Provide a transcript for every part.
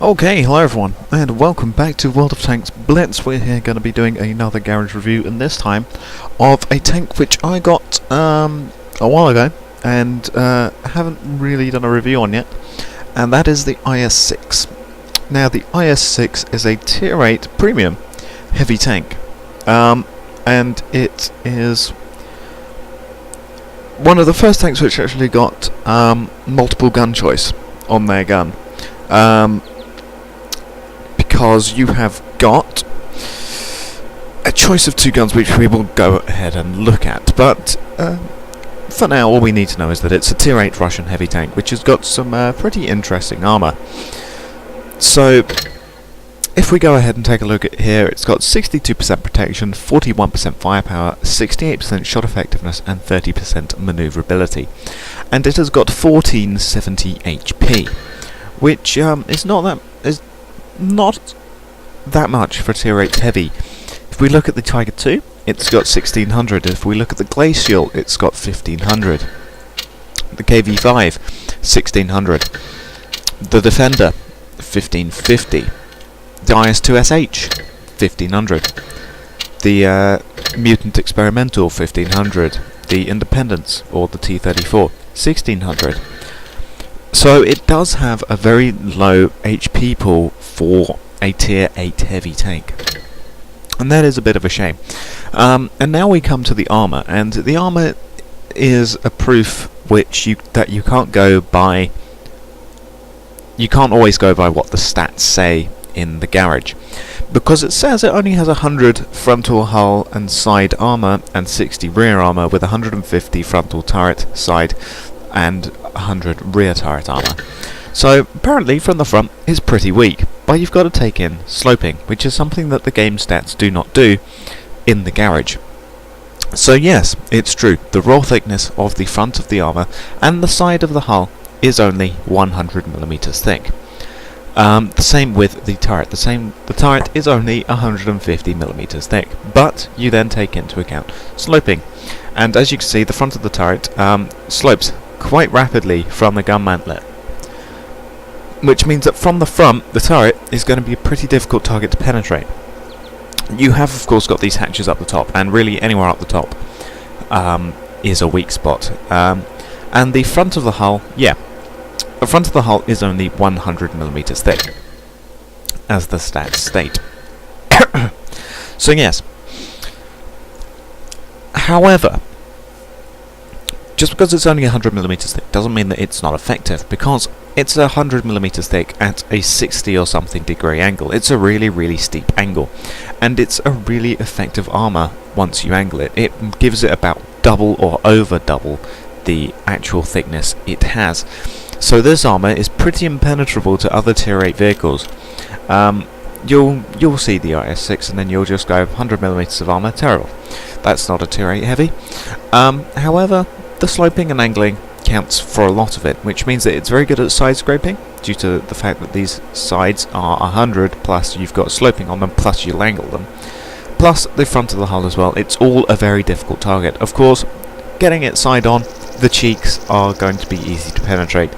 Okay, hello everyone, and welcome back to World of Tanks Blitz. We're here going to be doing another garage review, and this time of a tank which I got a while ago, and haven't really done a review on yet, and that is the IS-6. Now, the IS-6 is a Tier 8 premium heavy tank, and it is one of the first tanks which actually got multiple gun choice on their gun. Because you have got a choice of two guns which we will go ahead and look at, but for now all we need to know is that it's a Tier 8 Russian heavy tank which has got some pretty interesting armour. So if we go ahead and take a look at here, it's got 62% protection, 41% firepower, 68% shot effectiveness and 30% manoeuvrability, and it has got 1470 HP, which is not that much for Tier 8 heavy. If we look at the Tiger II, it's got 1600. If we look at the Glacial, it's got 1500. The KV5, 1600. The Defender, 1550. The IS-2SH, 1500. The Mutant Experimental, 1500. The Independence, or the T-34, 1600. So it does have a very low HP pool for a Tier 8 heavy tank, and that is a bit of a shame. And now we come to the armour, and the armour is a proof which you can't go by. You can't always go by what the stats say in the garage, because it says it only has 100 frontal hull and side armour and 60 rear armour, with 150 frontal turret side and 100 rear turret armour. So apparently from the front is pretty weak, but you've got to take in sloping, which is something that the game stats do not do in the garage. So yes, it's true, the raw thickness of the front of the armour and the side of the hull is only 100mm thick. The same with the turret. The turret is only 150mm thick, but you then take into account sloping, and as you can see, the front of the turret slopes quite rapidly from the gun mantlet, which means that from the front the turret is going to be a pretty difficult target to penetrate. You have of course got these hatches up the top, and really anywhere up the top is a weak spot. And the front of the hull, the front of the hull is only 100mm thick, as the stats state. So yes, however, just because it's only 100mm thick doesn't mean that it's not effective, because it's 100mm thick at a 60 or something degree angle. It's a really steep angle, and it's a really effective armour once you angle it. It gives it about double or over double the actual thickness it has. So this armour is pretty impenetrable to other Tier 8 vehicles. You'll see the IS-6 and then you'll just go 100mm of armour, terrible. That's not a Tier 8 heavy. However, the sloping and angling counts for a lot of it, which means that it's very good at side scraping, due to the fact that these sides are 100, plus you've got sloping on them, plus you'll angle them. Plus the front of the hull as well. It's all a very difficult target. Of course, getting it side on, the cheeks are going to be easy to penetrate,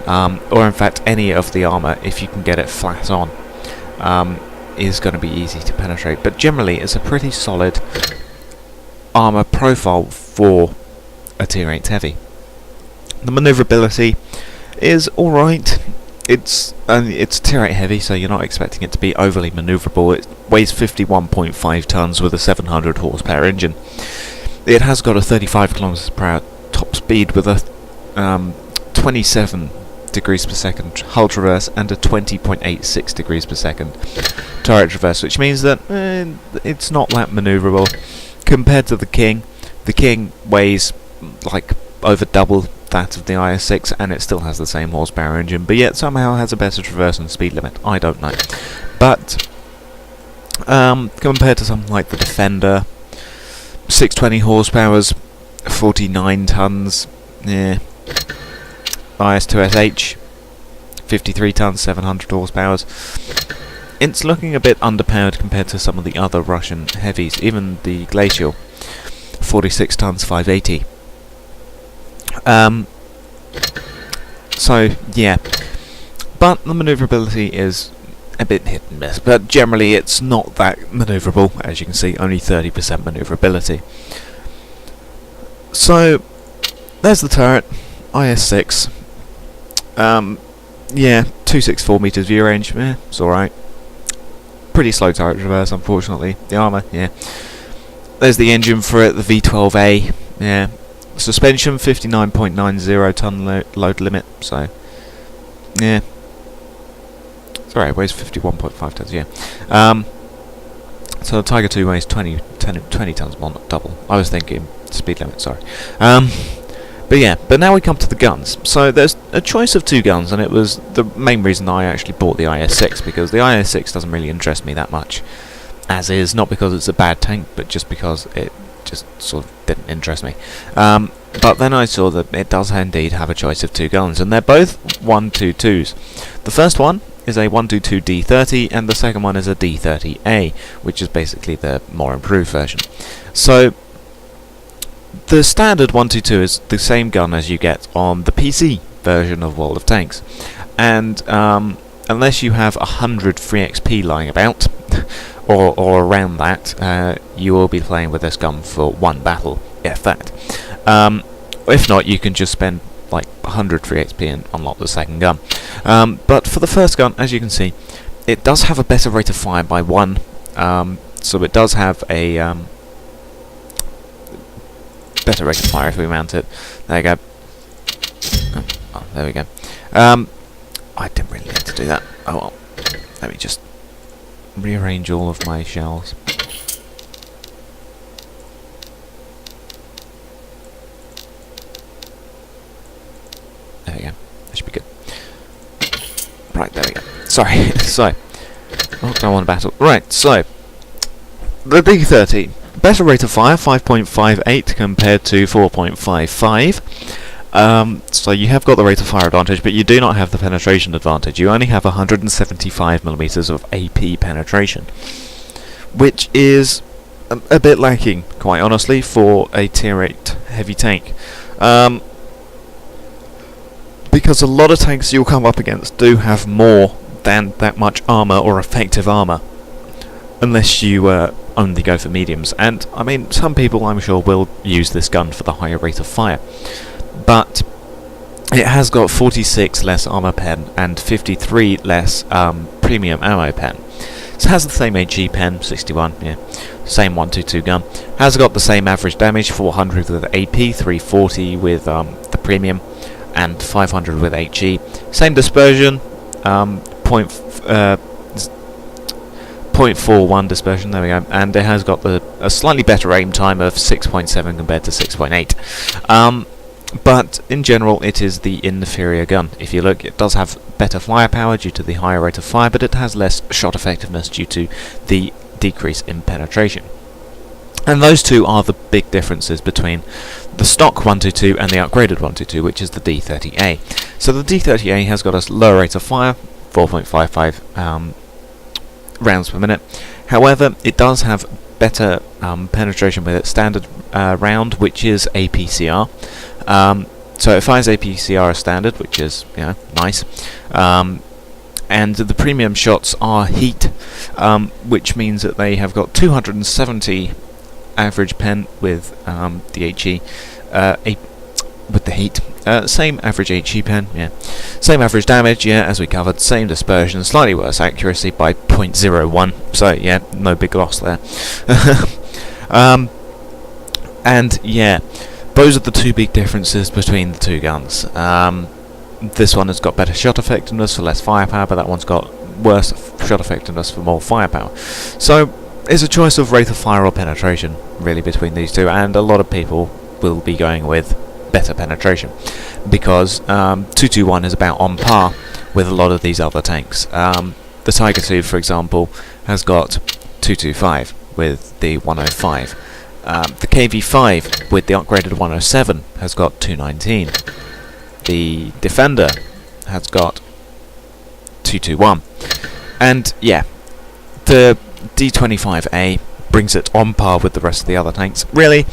or in fact any of the armour, if you can get it flat on, is going to be easy to penetrate. But generally it's a pretty solid armour profile for a Tier 8 heavy. The manoeuvrability is alright. It's Tier 8 heavy, so you're not expecting it to be overly manoeuvrable. It weighs 51.5 tons with a 700 horsepower engine. It has got a 35 km/h top speed with a 27 degrees per second hull traverse and a 20.86 degrees per second turret traverse, which means that it's not that manoeuvrable compared to the King. The King weighs like over double that of the IS-6, and it still has the same horsepower engine, but yet somehow has a better traverse and speed limit. I don't know. But compared to something like the Defender, 620 horsepower's 49 tons, IS-2SH, 53 tons, 700 horsepowers. It's looking a bit underpowered compared to some of the other Russian heavies, even the Glacial, 46 tons, 580. So yeah, but the manoeuvrability is a bit hit and miss, but generally it's not that manoeuvrable. As you can see, only 30% manoeuvrability. So there's the turret, IS-6. Yeah, 264 meters view range. It's alright. Pretty slow turret reverse, unfortunately. The armour, yeah. There's the engine for it, the V12A. Yeah. Suspension, 59.90 ton load limit. So, yeah. Sorry, it weighs 51.5 tons. Yeah. So the Tiger 2 weighs 20 tons more, not double. I was thinking speed limit. Sorry. But yeah, but now we come to the guns. So there's a choice of two guns, and it was the main reason I actually bought the IS-6, because the IS-6 doesn't really interest me that much, as is, not because it's a bad tank, but just because it just sort of didn't interest me. But then I saw that it does indeed have a choice of two guns, and they're both 122s. The first one is a 122 D30, and the second one is a D30A, which is basically the more improved version. So the standard 122 is the same gun as you get on the PC version of World of Tanks, and unless you have 100 free XP lying about, or around that, you will be playing with this gun for one battle, if that. If not, you can just spend like 100 free XP and unlock the second gun. But for the first gun, as you can see, it does have a better rate of fire by 1, so it does have a better rate of fire if we mount it. There you go. Oh, there we go. I didn't really need to do that. Oh well. Let me just rearrange all of my shells. There we go. That should be good. Right, there we go. Sorry. So, oh, don't want to battle. Right, so the D30. Better rate of fire, 5.58 compared to 4.55. So you have got the rate of fire advantage, but you do not have the penetration advantage. You only have 175mm of AP penetration, which is a bit lacking, quite honestly, for a tier 8 heavy tank. Because a lot of tanks you'll come up against do have more than that much armour or effective armour, unless you only go for mediums. And I mean, some people I'm sure will use this gun for the higher rate of fire, but it has got 46 less armor pen and 53 less premium ammo pen. So it has the same HE pen, 61, yeah, same 122 gun. Has got the same average damage, 400 with AP, 340 with the premium, and 500 with HE. Same dispersion, 0.41 dispersion, there we go, and it has got a slightly better aim time of 6.7 compared to 6.8. But in general it is the inferior gun. If you look, it does have better firepower due to the higher rate of fire, but it has less shot effectiveness due to the decrease in penetration. And those two are the big differences between the stock 122 and the upgraded 122, which is the D30A. So the D30A has got a lower rate of fire, 4.55 rounds per minute. However, it does have better penetration with its standard round, which is APCR. So it fires APCR as standard, which is, you know, nice. And the premium shots are heat, which means that they have got 270 average pen with the HE, with the heat. Same average HE pen, yeah. Same average damage, yeah, as we covered. Same dispersion, slightly worse accuracy by 0.01. So yeah, no big loss there. And yeah, those are the two big differences between the two guns. This one has got better shot effectiveness for less firepower, but that one's got worse shot effectiveness for more firepower. So it's a choice of rate of fire or penetration, really, between these two, and a lot of people will be going with better penetration, because 221 is about on par with a lot of these other tanks. The Tiger 2, for example, has got 225 with the 105. The KV-5 with the upgraded 107 has got 219. The Defender has got 221. And yeah, the D25A brings it on par with the rest of the other tanks. Really,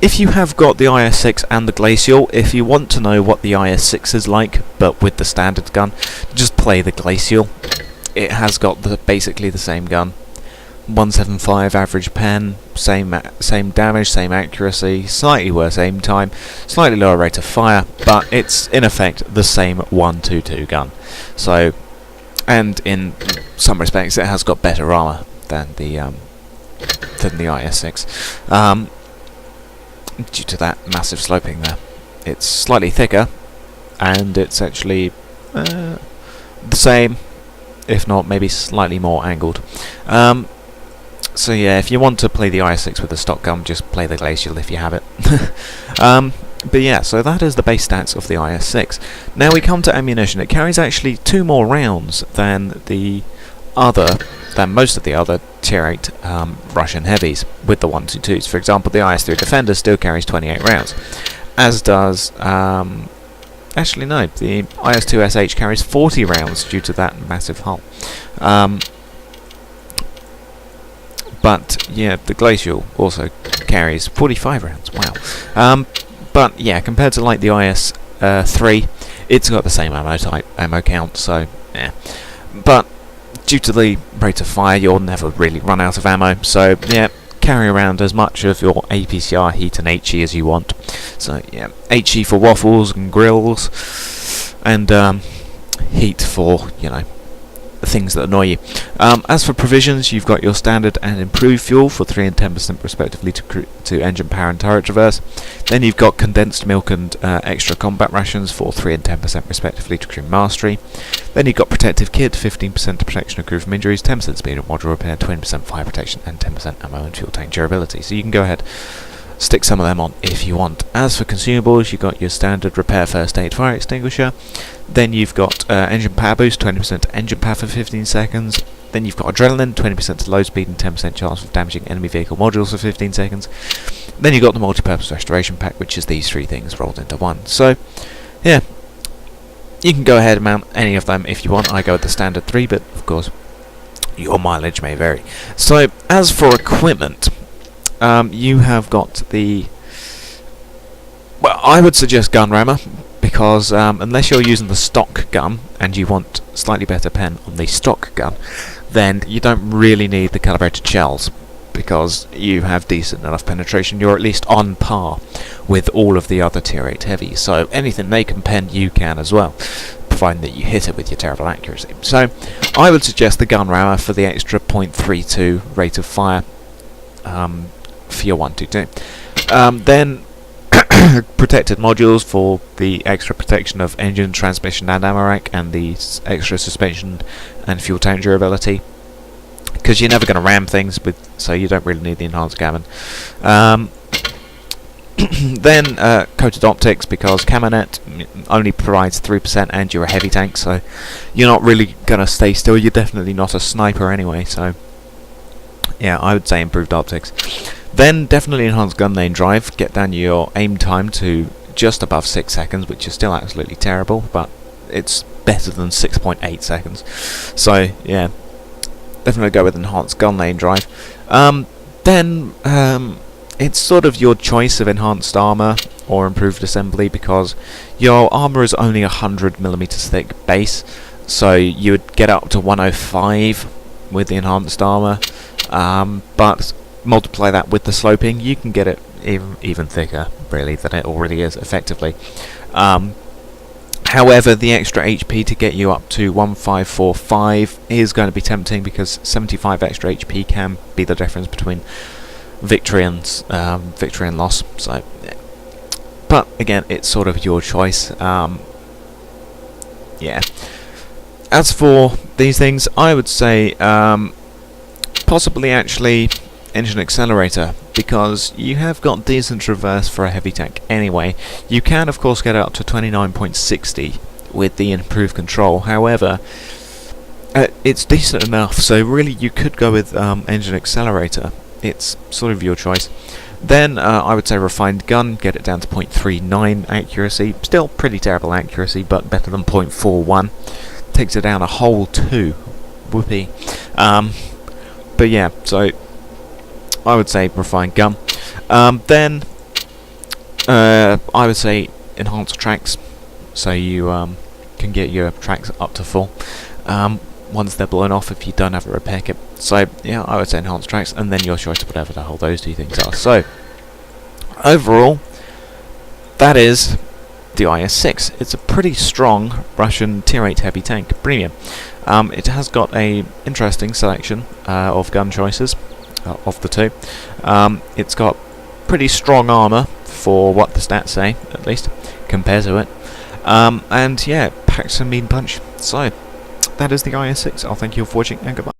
if you have got the IS-6 and the Glacial, if you want to know what the IS-6 is like, but with the standard gun, just play the Glacial. It has got basically the same gun. 175 average pen, same damage, same accuracy, slightly worse aim time, slightly lower rate of fire, but it's in effect the same 122 gun. So, and in some respects, it has got better armour than the IS-6, due to that massive sloping there. It's slightly thicker, and it's actually the same, if not maybe slightly more angled. So yeah, if you want to play the IS-6 with a stock gun, just play the Glacial if you have it. But yeah, so that is the base stats of the IS-6. Now we come to ammunition. It carries actually 2 more rounds than most of the other Tier 8 Russian heavies with the 122s. For example, the IS-3 Defender still carries 28 rounds, as does actually no, the IS-2 SH carries 40 rounds due to that massive hull. But yeah, the Glacial also carries 45 rounds. Wow. But yeah, compared to like the IS-3, it's got the same ammo count. So yeah. But due to the rate of fire, you'll never really run out of ammo. So yeah, carry around as much of your APCR, heat, and HE as you want. So yeah, HE for waffles and grills, and heat for, you know, things that annoy you. As for provisions, you've got your standard and improved fuel for 3 and 10% respectively to engine power and turret traverse. Then you've got condensed milk and extra combat rations for 3 and 10% respectively to crew mastery. Then you've got protective kit, 15% protection of crew from injuries, 10% speed and module repair, 20% fire protection, and 10% ammo and fuel tank durability. So you can go ahead, stick some of them on if you want. As for consumables, you've got your standard repair, first aid, fire extinguisher. Then you've got engine power boost, 20% engine power for 15 seconds. Then you've got adrenaline, 20% to low speed and 10% chance of damaging enemy vehicle modules for 15 seconds. Then you've got the multi-purpose restoration pack, which is these 3 things rolled into one. So, yeah, you can go ahead and mount any of them if you want. I go with the standard 3, but of course, your mileage may vary. So, as for equipment, you have got the... Well, I would suggest gun rammer, because unless you're using the stock gun and you want slightly better pen on the stock gun, then you don't really need the calibrated shells, because you have decent enough penetration. You're at least on par with all of the other Tier 8 heavies, so anything they can pen, you can as well, providing that you hit it with your terrible accuracy. So I would suggest the gun rammer for the extra 0.32 rate of fire for your 122. Then protected modules for the extra protection of engine, transmission and ammo rack, and the extra suspension and fuel tank durability, because you're never going to ram things with, so you don't really need the enhanced cabin. Then coated optics, because Camonet only provides 3% and you're a heavy tank, so you're not really going to stay still. You're definitely not a sniper anyway, so yeah, I would say improved optics. Then definitely enhanced gun lane drive. Get down your aim time to just above 6 seconds, which is still absolutely terrible, but it's better than 6.8 seconds. So yeah, definitely go with enhanced gun lane drive. Then it's sort of your choice of enhanced armor or improved assembly, because your armor is only 100mm thick base, so you would get up to 105 with the enhanced armor, but multiply that with the sloping, you can get it even thicker, really, than it already is, effectively. However, the extra HP to get you up to 1545 is going to be tempting, because 75 extra HP can be the difference between victory and loss. So, but again, it's sort of your choice. Yeah. As for these things, I would say possibly actually engine accelerator, because you have got decent traverse for a heavy tank anyway. You can of course get up to 29.60 with the improved control. However, it's decent enough, so really you could go with engine accelerator. It's sort of your choice. Then I would say refined gun, get it down to 0.39 accuracy. Still pretty terrible accuracy, but better than 0.41. Takes it down a whole 2. Whoopee. But yeah, so I would say refined gun. Then I would say enhanced tracks, so you can get your tracks up to full once they're blown off if you don't have a repair kit. So yeah, I would say enhanced tracks, and then your choice, whatever the hell those two things are. So overall, that is the IS-6. It's a pretty strong Russian tier 8 heavy tank, premium. It has got a interesting selection of gun choices of the two. It's got pretty strong armour for what the stats say, at least, compared to it. And yeah, it packs a mean punch. So, that is the IS-6. I'll thank you for watching, and goodbye.